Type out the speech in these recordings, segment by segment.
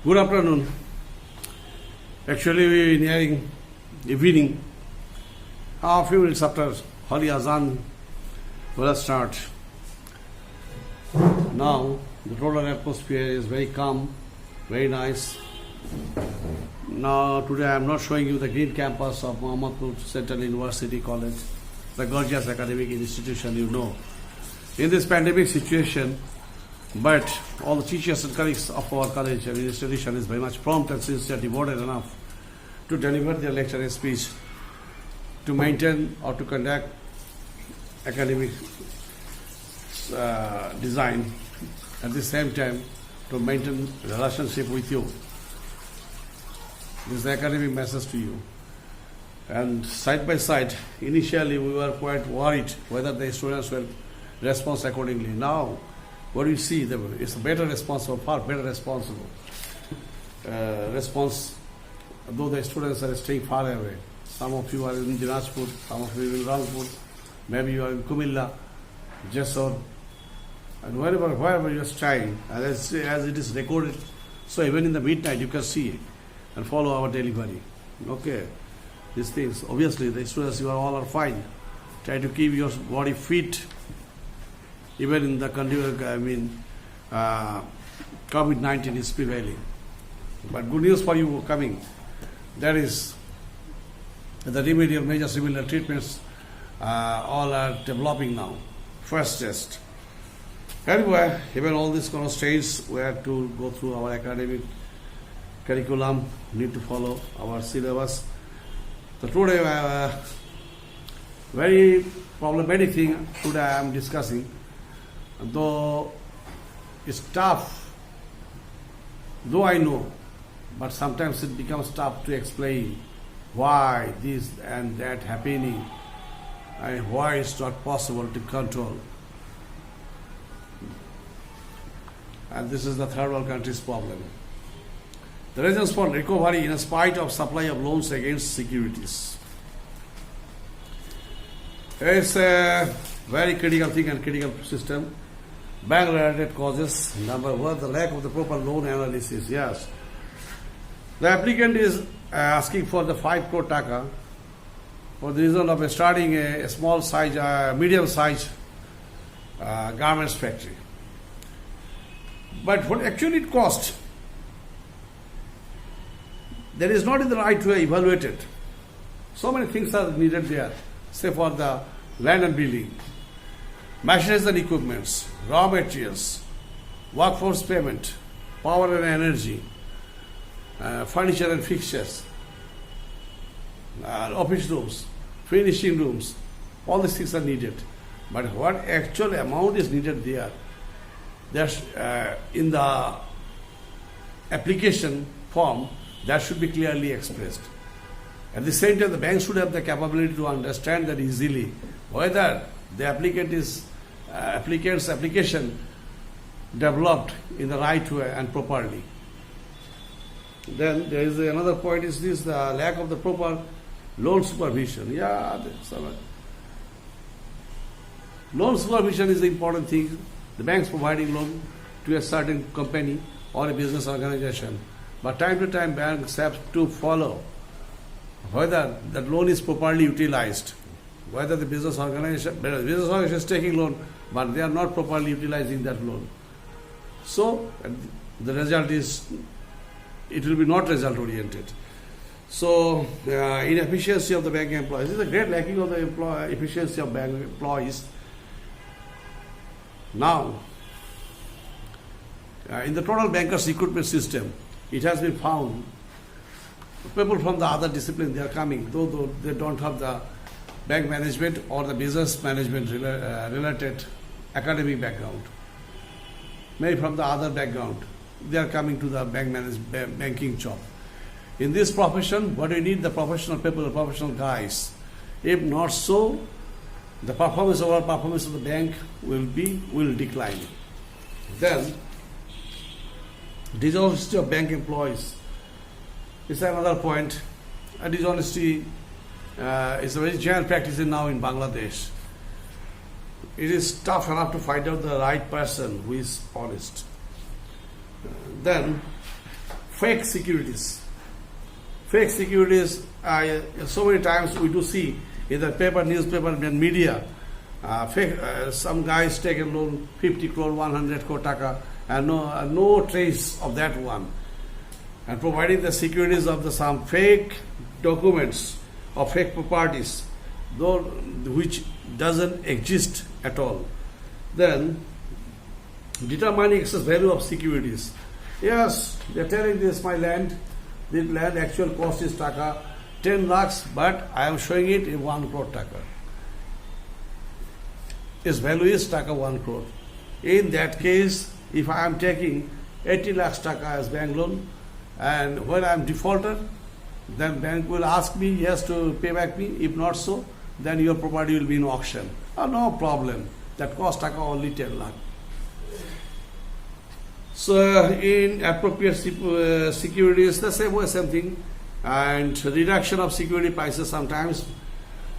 Good afternoon. Actually, we are nearing evening. A few minutes after Holy Azan will start. Now, the total atmosphere is very calm, very nice. Now, today I am not showing you the green campus of Mohammadpur Central University College, the gorgeous academic institution you know. In this pandemic situation, but all the teachers and colleagues of our college and institution is very much prompt and sincere, devoted enough to deliver their lecture and speech, to maintain or to conduct academic design, at the same time to maintain relationship with you. This is the academic message to you. And side by side, initially we were quite worried whether the students will respond accordingly. Now, what do you see? It's a better responsible, far better responsible response, though the students are staying far away. Some of you are in Dinajpur, some of you in Rangpur, maybe you are in Kumilla, Jessore, and wherever you are staying, as it is recorded, so even in the midnight you can see it and follow our delivery. Okay, these things, obviously the students, you are all are fine. Try to keep your body fit, even in the COVID-19 is prevailing. But good news for you coming, that is the remedial measures, similar treatments, all are developing now. First test. Anyway, even all these kind of stages, we have to go through our academic curriculum, need to follow our syllabus. So today, very problematic thing today I am discussing. Though it's tough, though I know, but sometimes it becomes tough to explain why this and that happening and why it's not possible to control. And this is the third world country's problem. The reasons for recovery in spite of supply of loans against securities. It's a very critical thing and critical system. Bank-related causes. Number one, the lack of the proper loan analysis. Yes. The applicant is asking for the 5 crore taka for the reason of starting a small size, medium size garments factory. But what actually it cost, that is not in the right way evaluated. So many things are needed there, say for the land and building, machineries and equipments, raw materials, workforce payment, power and energy, furniture and fixtures, office rooms, finishing rooms, all these things are needed. But what actual amount is needed there, that's in the application form, that should be clearly expressed. At the same time, the bank should have the capability to understand that easily whether the applicant's application developed in the right way and properly. Then there is another point, is this the lack of the proper loan supervision. Loan supervision is the important thing. The banks providing loan to a certain company or a business organization. But time to time banks have to follow whether that loan is properly utilized, whether the business organization is taking loan, but they are not properly utilizing that loan. So the result is, it will be not result oriented. So inefficiency of the bank employees. This is a great lacking of the efficiency of bank employees. Now, in the total bankers recruitment system, it has been found people from the other discipline, they are coming, though they don't have the bank management or the business management related academic background. Maybe from the other background, they are coming to the banking job. In this profession, what we need, the professional people, the professional guys. If not so, the overall performance of the bank will decline. Then, dishonesty of bank employees is another point. Dishonesty is a very general practice now in Bangladesh. It is tough enough to find out the right person who is honest. Then, fake securities. Fake securities, so many times we do see in the paper, newspaper and media, some guys take a loan 50 crore, 100 crore taka, and no trace of that one. And providing the securities of some fake documents or fake properties, though which doesn't exist at all. Then determining excess value of securities. Yes, they're telling this my land. The land actual cost is taka 10 lakhs, but I am showing it in 1 crore taka. Its value is taka 1 crore. In that case, if I am taking 80 lakhs taka as bank loan, and when I am defaulter, then bank will ask me yes to pay back me. If not so, then your property will be in auction. Oh, no problem. That cost taka only 10 lakh. So in appropriate securities, the same thing. And reduction of security prices sometimes.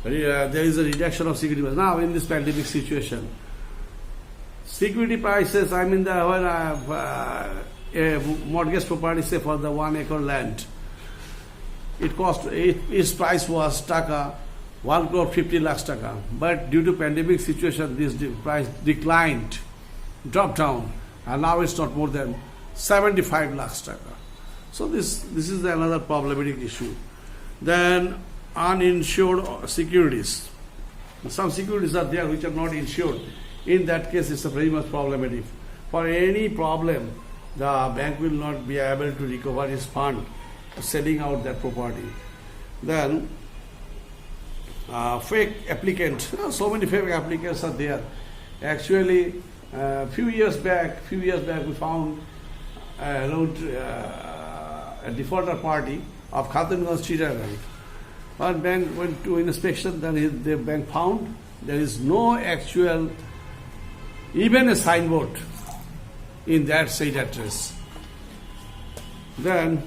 There is a reduction of security prices. Now in this pandemic situation, security prices, I mean, when a mortgage property, say for the 1 acre land, its price was taka 1 crore 50 lakhs taka. But due to pandemic situation, this price declined, dropped down, and now it's not more than 75 lakhs taka. So this is another problematic issue. Then uninsured securities. Some securities are there which are not insured. In that case, it's a very much problematic. For any problem, the bank will not be able to recover its fund selling out that property. Then fake applicant. So many fake applicants are there. Actually, a few years back we found a defaulter party of Khatunganj Chittagong. When bank went to inspection, then the bank found there is no actual, even a signboard in that said address. Then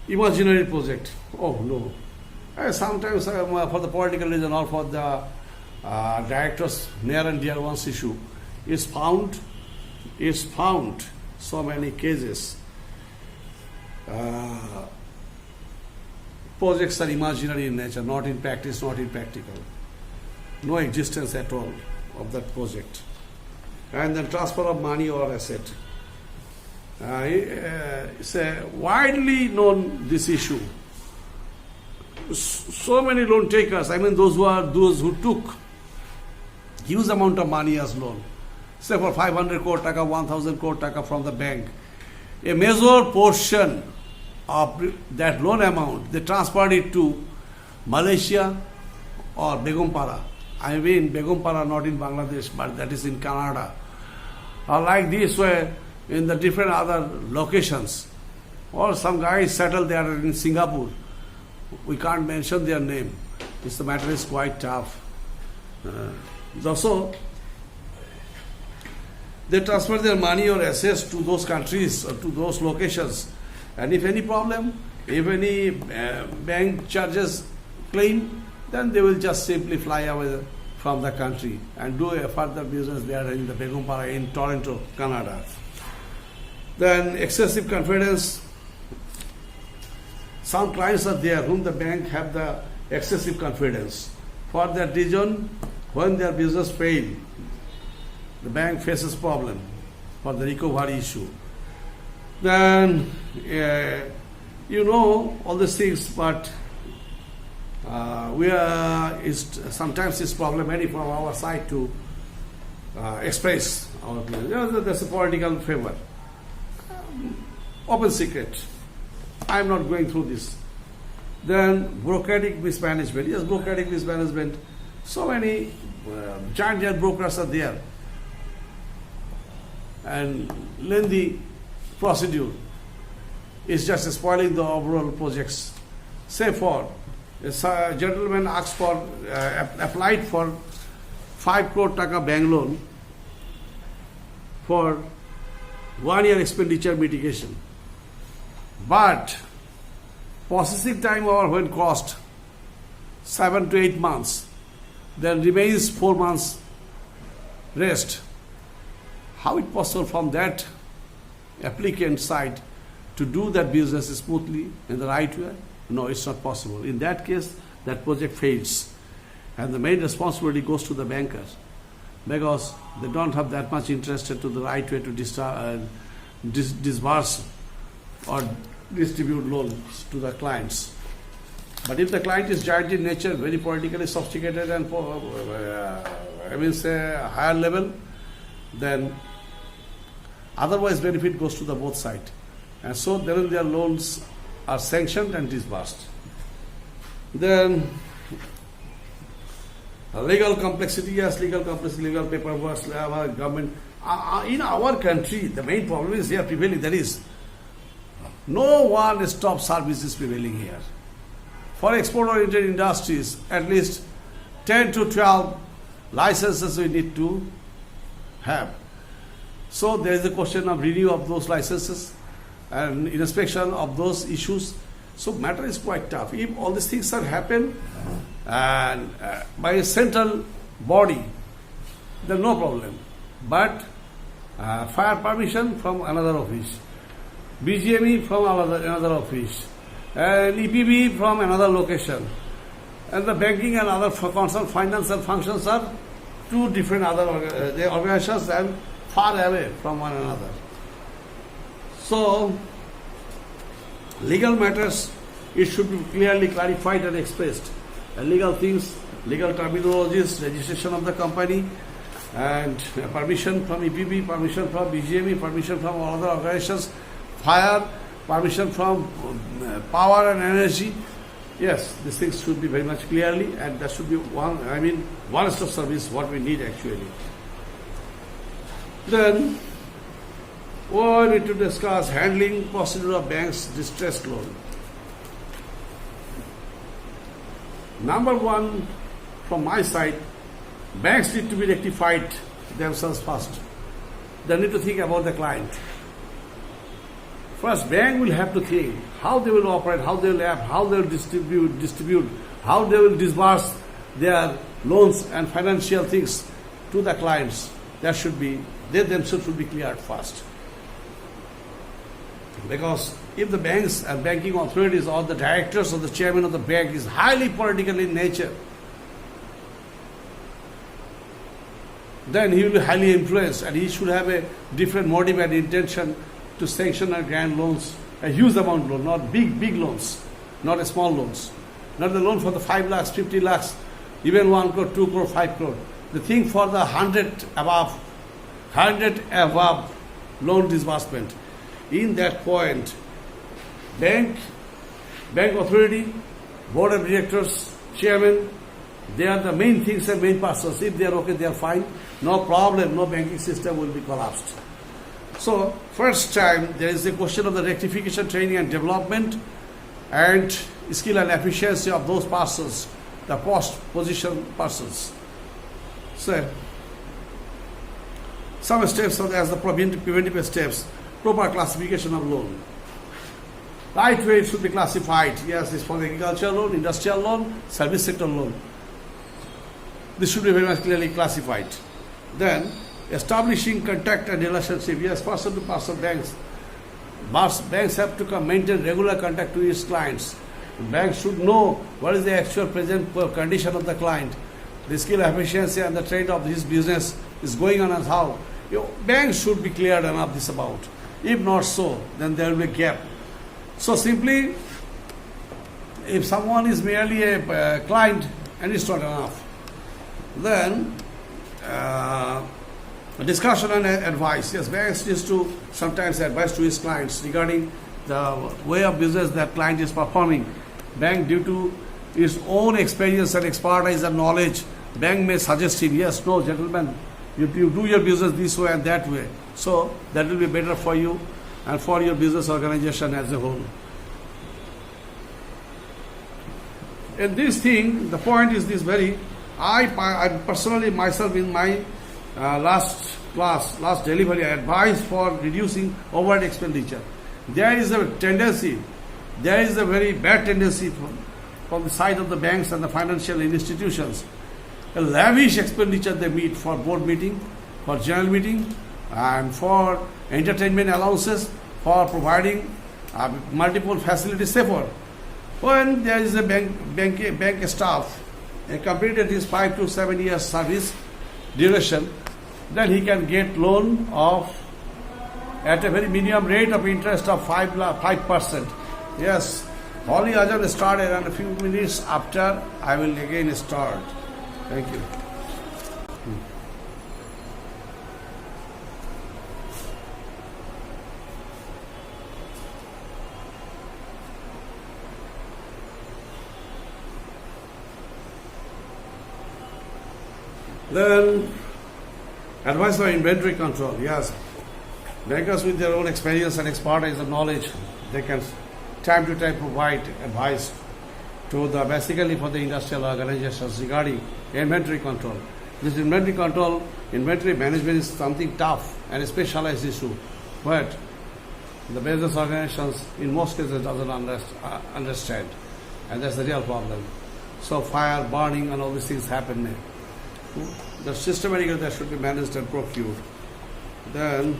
imaginary project. Oh no. Sometimes for the political reason or for the directors near and dear ones issue is found so many cases. Projects are imaginary in nature, not in practice, not in practical. No existence at all of that project. And then transfer of money or asset. It's a widely known this issue. So many loan takers, I mean those who took huge amount of money as loan, say for 500 crore taka, 1000 crore taka from the bank, a major portion of that loan amount, they transferred it to Malaysia or Begumpara. I mean Begumpara not in Bangladesh, but that is in Canada. Or like this way in the different other locations. Or some guys settled there in Singapore. We can't mention their name. The matter is quite tough. So, they transfer their money or assets to those countries or to those locations. And if any problem, if any bank charges claim, then they will just simply fly away from the country and do a further business there in the Begumpara in Toronto, Canada. Then excessive confidence. Some clients are there whom the bank have the excessive confidence. For that reason, when their business fail, the bank faces problem for the recovery issue. Then, you know all these things, but sometimes it's problematic from our side to express our opinion. There's a political favor. Open secret. I'm not going through this. Then bureaucratic mismanagement. Yes, bureaucratic mismanagement. So many giant brokers are there. And lengthy procedure is just spoiling the overall projects. Say for a gentleman asked for, applied for 5 crore taka bank loan for 1 year expenditure mitigation. But processing time over when cost 7 to 8 months, then remains 4 months rest. How it possible from that applicant side to do that business smoothly in the right way? No, it's not possible. In that case, that project fails. And the main responsibility goes to the bankers because they don't have that much interest to the right way to disburse or distribute loans to the clients. But if the client is giant in nature, very politically sophisticated and higher level, then otherwise benefit goes to the both sides. And so then their loans are sanctioned and disbursed. Then legal complexity, yes, legal complexity, legal paperwork, government. In our country, the main problem is here prevailing. That is, no one-stop service is prevailing here. For export-oriented industries, at least 10 to 12 licenses we need to have. So there is a question of renewal of those licenses and inspection of those issues. So matter is quite tough. If all these things are happen and by a central body, then no problem. But fire permission from another office, BGME from another office, and EPB from another location, and the banking and other concerned financial functions are two different other organizations and far away from one another. So, legal matters, it should be clearly clarified and expressed. And legal things, legal terminologies, registration of the company, and permission from EPB, permission from BGME, permission from all other organizations, fire, permission from power and energy. Yes, these things should be very much clearly, and that should be one-stop service, what we need actually. Then, we need to discuss handling procedure of banks' distressed loan. Number one, from my side, banks need to be rectified themselves first. They need to think about the client. First, bank will have to think how they will operate, how they will act, how they will distribute, how they will disburse their loans and financial things to the clients. That should be, they themselves should be cleared first. Because if the banks and banking authorities or the directors or the chairman of the bank is highly political in nature, then he will be highly influenced and he should have a different motive and intention to sanction and grant loans, a huge amount of loans, not big loans, not small loans. Not the loan for the 5 lakhs, 50 lakhs, even 1 crore, 2 crore, 5 crore. The thing for the 100 above loan disbursement. In that point, bank authority, board of directors, chairman, they are the main things and main persons. If they are okay, they are fine. No problem, no banking system will be collapsed. So, first time, there is a question of the rectification, training and development and skill and efficiency of those persons, the post-position persons. So, some steps as the preventive steps, proper classification of loan. Right way it should be classified. Yes, it's for the agricultural loan, industrial loan, service sector loan. This should be very much clearly classified. Then, establishing contact and relationship. Yes, person to person banks. Banks have to maintain regular contact to its clients. Banks should know what is the actual present condition of the client, the skill, efficiency and the trend of his business is going on as how. Banks should be cleared enough this about. If not so, then there will be a gap. So simply, if someone is merely a client and it's not enough, then discussion and advice. Yes, banks needs to sometimes advise to his clients regarding the way of business that client is performing. Bank, due to its own experience and expertise and knowledge, bank may suggest him, yes, no, gentlemen, you do your business this way and that way. So that will be better for you and for your business organization as a whole. And this thing, the point is this very, I personally myself in my last delivery, I advise for reducing overhead expenditure. There is a very bad tendency from the side of the banks and the financial institutions. A lavish expenditure they meet for board meeting, for general meeting, and for entertainment allowances, for providing multiple facilities. Safer. When there is a bank staff completed his 5 to 7 years service duration, then he can get loan of at a very minimum rate of interest of 5%. Yes, Holy Azan started, and a few minutes after I will again start. Thank you. Then, advice for inventory control. Yes, bankers with their own experience and expertise and knowledge, they can time to time provide advice to the basically for the industrial organizations regarding inventory control. This inventory control, inventory management is something tough and a specialized issue, but the business organizations in most cases doesn't understand, and that's the real problem. So fire, burning, and all these things happen there. The systematically that should be managed and procured. Then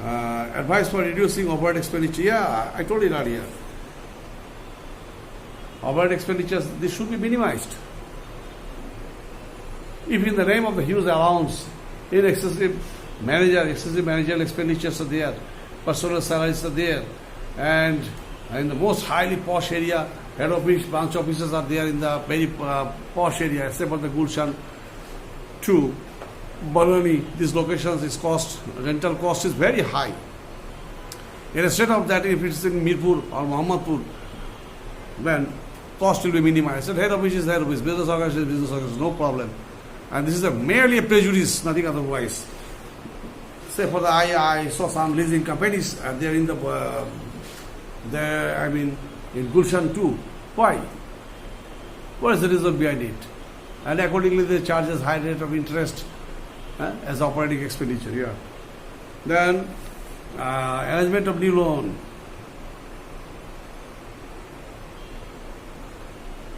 advice for reducing overhead expenditure. Yeah, I told you earlier. Overhead expenditures, this should be minimized. If in the name of the huge allowance, excessive managerial expenditures are there, personal salaries are there, and in the most highly posh area, head office, branch offices are there in the very posh area, except for the Gulshan to Barani. These locations, rental cost is very high. Instead of that, if it's in Mirpur or Mohammadpur, then cost will be minimized. So head office is head office, business organization is business organization, no problem. And this is merely a prejudice, nothing otherwise. Say for the I saw some leasing companies, they're in in Gulshan too. Why? What is the reason behind it? And accordingly they charge us high rate of interest as operating expenditure. Yeah. Then arrangement of new loan.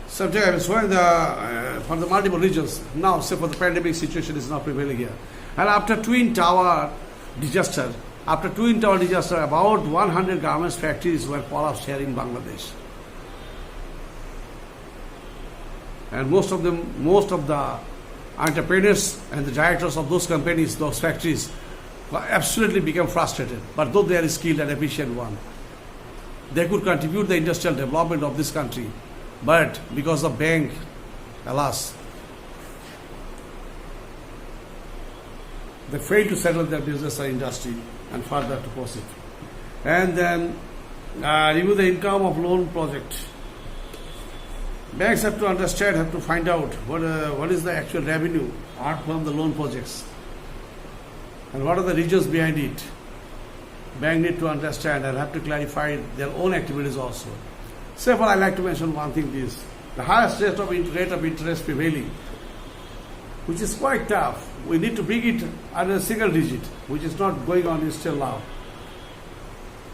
Subject I was showing for the multiple regions. Now, say for the pandemic situation is not prevailing here. And after Twin Tower disaster, about 100 garments factories were collapsed here in Bangladesh. And most of the entrepreneurs and the directors of those companies, those factories, absolutely become frustrated. But though they are skilled and efficient one, they could contribute the industrial development of this country. But because of bank, alas, they failed to settle their business or industry and further to proceed. And then review the income of loan project. Banks have to understand, have to find out what is the actual revenue earned from the loan projects and what are the regions behind it. Bank need to understand and have to clarify their own activities also. Say for I like to mention one thing is the highest rate of interest prevailing, which is quite tough. We need to bring it under a single digit, which is not going on still now.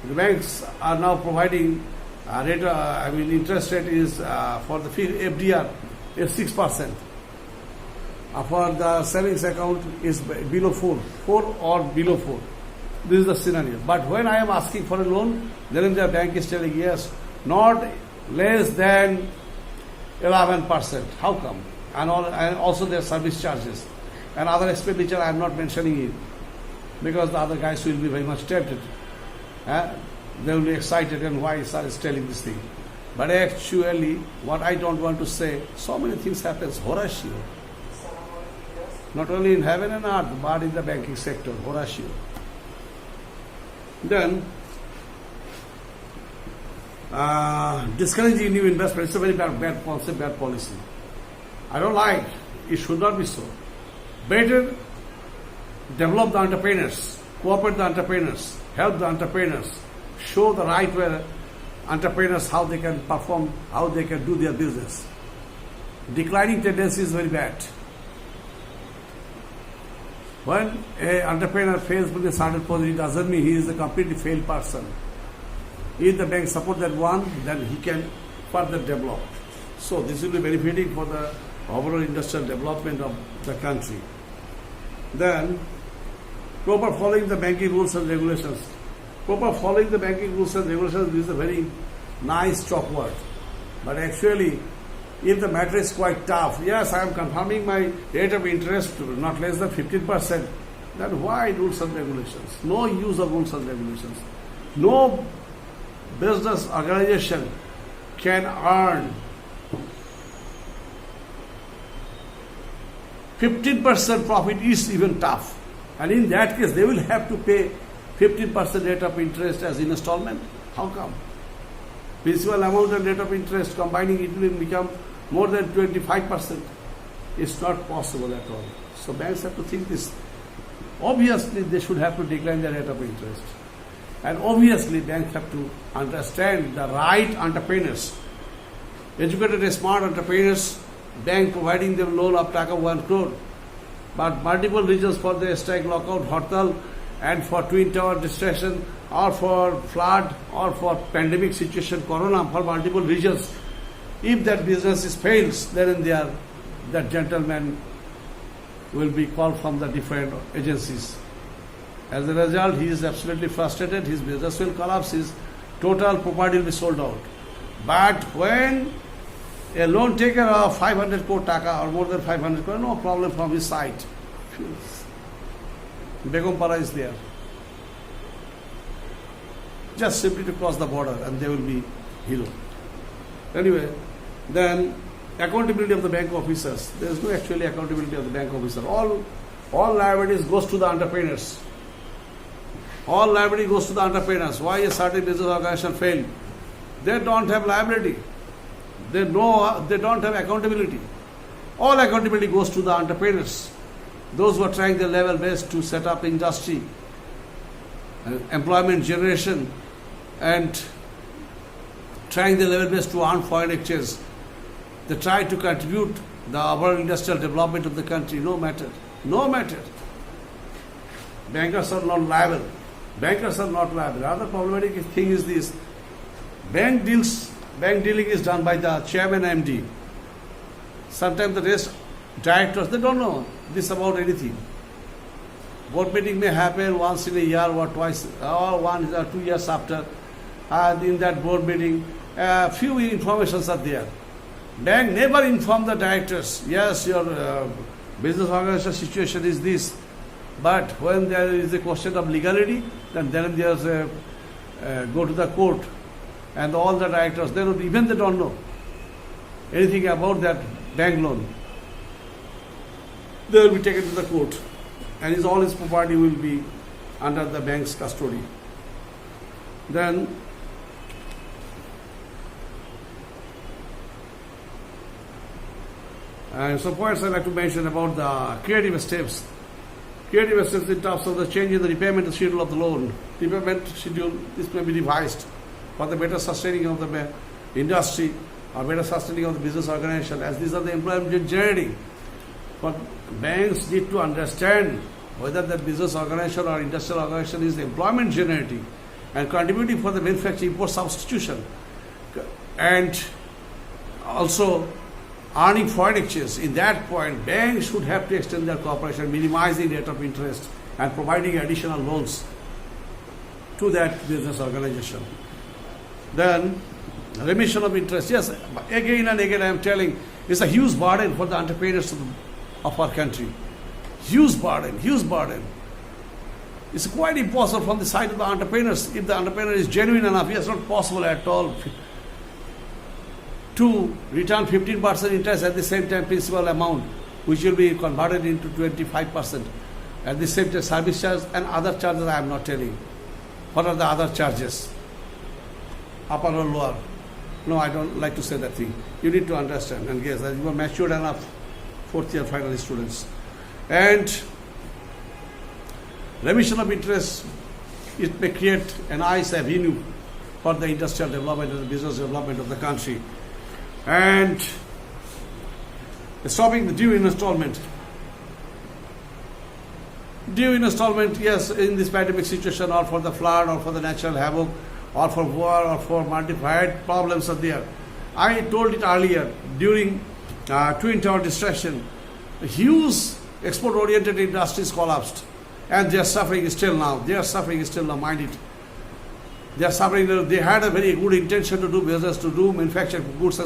The banks are now providing interest rate is for the FDR is 6%. For the savings account is below 4 or below 4. This is the scenario. But when I am asking for a loan, then the bank is telling yes, not less than 11%. How come? And also their service charges and other expenditure. I am not mentioning it because the other guys will be very much tempted. They will be excited and why sir is telling this thing. But actually, what I don't want to say, so many things happens. Horatio. Not only in heaven and earth, but in the banking sector. Horatio. Then, discouraging new investment. It's a very bad concept, bad policy. I don't like. It should not be so. Better develop the entrepreneurs, cooperate the entrepreneurs, help the entrepreneurs, show the right way entrepreneurs how they can perform, how they can do their business. Declining tendency is very bad. When an entrepreneur fails with a certain position, it doesn't mean he is a completely failed person. If the bank support that one, then he can further develop. So this will be benefiting for the overall industrial development of the country. Then, proper following the banking rules and regulations. Proper following the banking rules and regulations is a very nice chalk word. But actually, if the matter is quite tough, yes, I am confirming my rate of interest to not less than 15%, then why rules and regulations? No use of rules and regulations. No business organization can earn 15% profit is even tough. And in that case, they will have to pay 15% rate of interest as installment. How come? Principal amount and rate of interest, combining it will become more than 25%. It's not possible at all. So banks have to think this. Obviously, they should have to decline the rate of interest. And obviously, banks have to understand the right entrepreneurs. Educated, smart entrepreneurs, bank providing them loan of taka 1 crore. But multiple reasons for the strike, lockout, hartal, and for twin tower destruction, or for flood, or for pandemic situation, corona, for multiple reasons. If that business fails, then and there, that gentleman will be called from the different agencies. As a result, he is absolutely frustrated, his business will collapse, his total property will be sold out. But when a loan taker of 500 crore taka or more than 500 crore, no problem from his side. Begumpara is there. Just simply to cross the border and they will be hero. Anyway, then accountability of the bank officers. There is no actually accountability of the bank officer. All liabilities goes to the entrepreneurs. All liability goes to the entrepreneurs. Why a certain business organization failed? They don't have liability. They don't have accountability. All accountability goes to the entrepreneurs. Those who are trying their level best to set up industry, employment generation, and trying their level best to earn foreign exchange. They try to contribute the overall industrial development of the country. No matter. No matter. Bankers are not liable. Bankers are not liable. Another problematic thing is this. Bank dealing is done by the chairman MD. Sometimes the rest directors, they don't know this about anything. Board meeting may happen once in a year or twice, or 1 or 2 years after. And in that board meeting, few informations are there. Bank never inform the directors, yes, your business organization situation is this. But when there is a question of legality, then there's a go to the court. And all the directors, they don't know anything about that bank loan. They will be taken to the court, and all his property will be under the bank's custody. Then, some points I'd like to mention about the creative steps. Creative steps in terms of the change in the repayment schedule of the loan. Repayment schedule, this may be revised for the better sustaining of the industry or better sustaining of the business organization, as these are the employment generating. But banks need to understand whether the business organization or industrial organization is employment generating and contributing for the manufacturing import substitution, and also earning foreign exchange. In that point, banks should have to extend their cooperation, minimizing rate of interest and providing additional loans to that business organization. Then, remission of interest. Yes, again and again I am telling, it's a huge burden for the entrepreneurs of our country. Huge burden, huge burden. It's quite impossible from the side of the entrepreneurs. If the entrepreneur is genuine enough, it's not possible at all to return 15% interest at the same time principal amount, which will be converted into 25%. At the same time, service charge and other charges I am not telling. What are the other charges? Upper or lower? No, I don't like to say that thing. You need to understand and guess that you are matured enough, fourth year final students. And remission of interest, it may create a nice avenue for the industrial development and the business development of the country. And stopping the due installment. Due installment, yes, in this pandemic situation, or for the flood, or for the natural havoc, or for war, or for multiplied problems are there. I told it earlier, during Twin Tower destruction, a huge Export-oriented industries collapsed. And they are suffering still now. They are suffering still now, mind it. They are suffering. They had a very good intention to do business, to do manufacture goods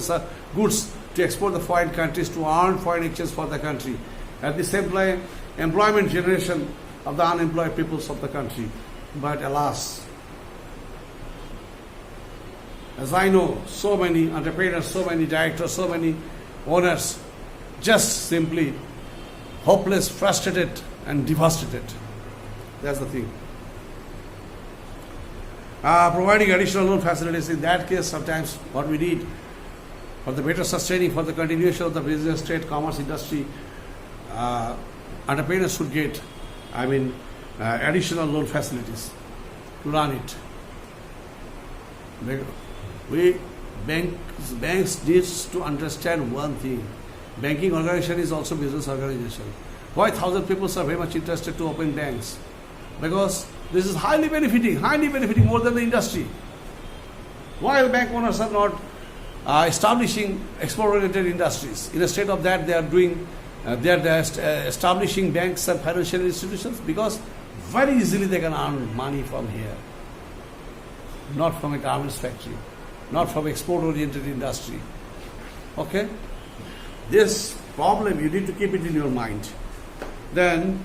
to export the foreign countries, to earn foreign exchange for the country. At the same time, employment generation of the unemployed peoples of the country. But alas, as I know, so many entrepreneurs, so many directors, so many owners, just simply hopeless, frustrated, and devastated. That's the thing. Providing additional loan facilities, in that case, sometimes what we need for the better sustaining, for the continuation of the business, trade, commerce, industry, entrepreneurs should get, additional loan facilities to run it. Banks needs to understand one thing. Banking organization is also business organization. Why 1,000 people are very much interested to open banks? Because this is highly benefiting more than the industry. Why the bank owners are not establishing export-oriented industries? Instead of that, they are doing, establishing banks and financial institutions, because very easily they can earn money from here, not from a garments factory, not from export-oriented industry. Okay? This problem, you need to keep it in your mind. Then,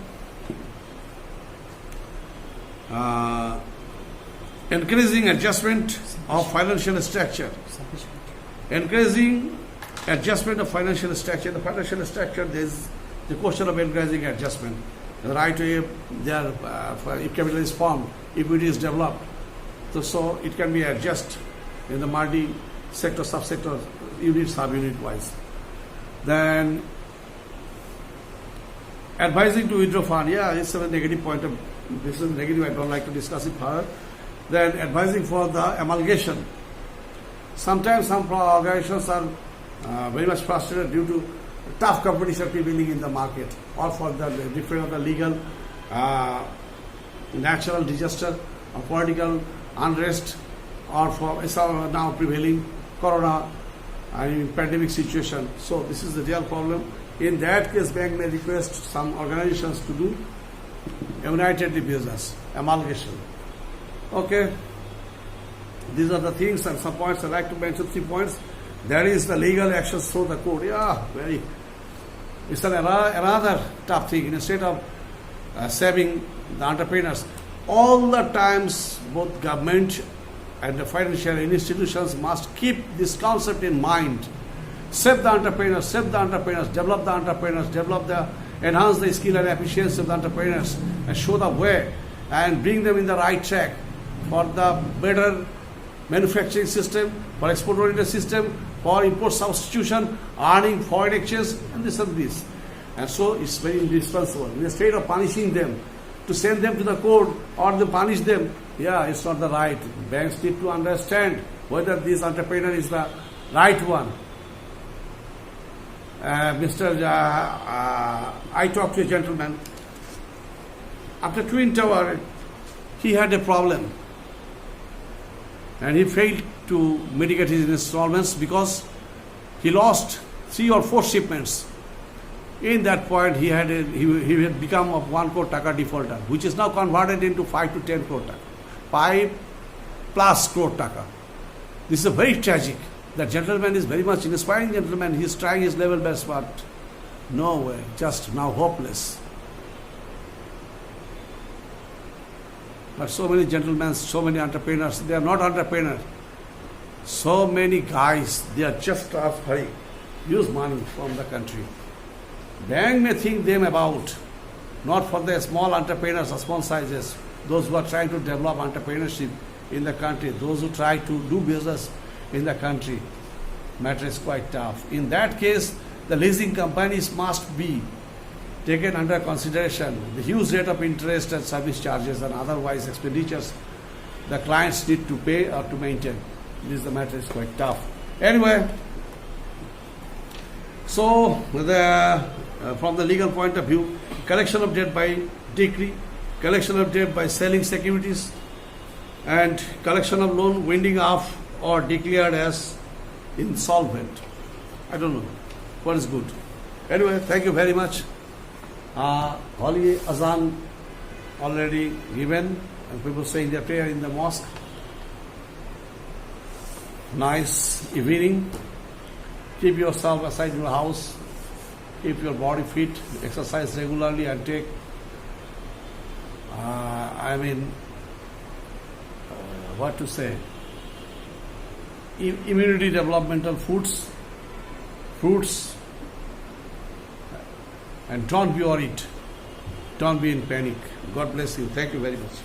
increasing adjustment of financial structure. Increasing adjustment of financial structure. The financial structure, there is the question of increasing adjustment. The right way, if capital is formed, equity is developed. So it can be adjusted in the multi-sector, sub-sector, unit, sub-unit wise. Then advising to withdraw fund, it's a negative point of, this is negative, I don't like to discuss it further. Then advising for the amalgamation. Sometimes some organizations are very much frustrated due to tough competition prevailing in the market, or for the different of the legal, natural disaster, or political unrest, or for now prevailing corona pandemic situation. So this is the real problem. In that case, bank may request some organizations to do united business, amalgamation. Okay. These are the things and some points. I like to mention 3 points. There is the legal actions through the court. It's another tough thing. Instead of saving the entrepreneurs, all the times both government and the financial institutions must keep this concept in mind. Save the entrepreneurs, develop the entrepreneurs, enhance the skill and efficiency of the entrepreneurs, and show the way and bring them in the right track for the better manufacturing system, for export-oriented system, for import substitution, earning foreign exchange, and this and this. And so it's very indispensable. Instead of punishing them, to send them to the court or to punish them, it's not the right. Banks need to understand whether this entrepreneur is the right one. I talked to a gentleman. After Twin Tower, he had a problem. And he failed to mitigate his installments because he lost 3 or 4 shipments. In that point, he had become of 1 crore taka defaulter, which is now converted into 5 to 10 crore taka. 5 plus crore taka. This is very tragic. That gentleman is very much inspiring gentleman. He is trying his level best, but no way, just now hopeless. But so many gentlemen, so many entrepreneurs, they are not entrepreneurs. So many guys, they are just hurry, use money from the country. Bank may think them about, not for the small entrepreneurs or small sizes, those who are trying to develop entrepreneurship in the country, those who try to do business in the country. Matter is quite tough. In that case, the leasing companies must be taken under consideration. The huge rate of interest and service charges and otherwise expenditures the clients need to pay or to maintain. The matter is quite tough. Anyway, so from the legal point of view, collection of debt by decree, collection of debt by selling securities, and collection of loan winding off or declared as insolvent. I don't know what is good. Anyway, thank you very much. Holy Azan already given, and people saying their prayer in the mosque. Nice evening. Keep yourself aside in your house. Keep your body fit. Exercise regularly and take, what to say? Immunity developmental fruits, and don't be worried. Don't be in panic. God bless you. Thank you very much.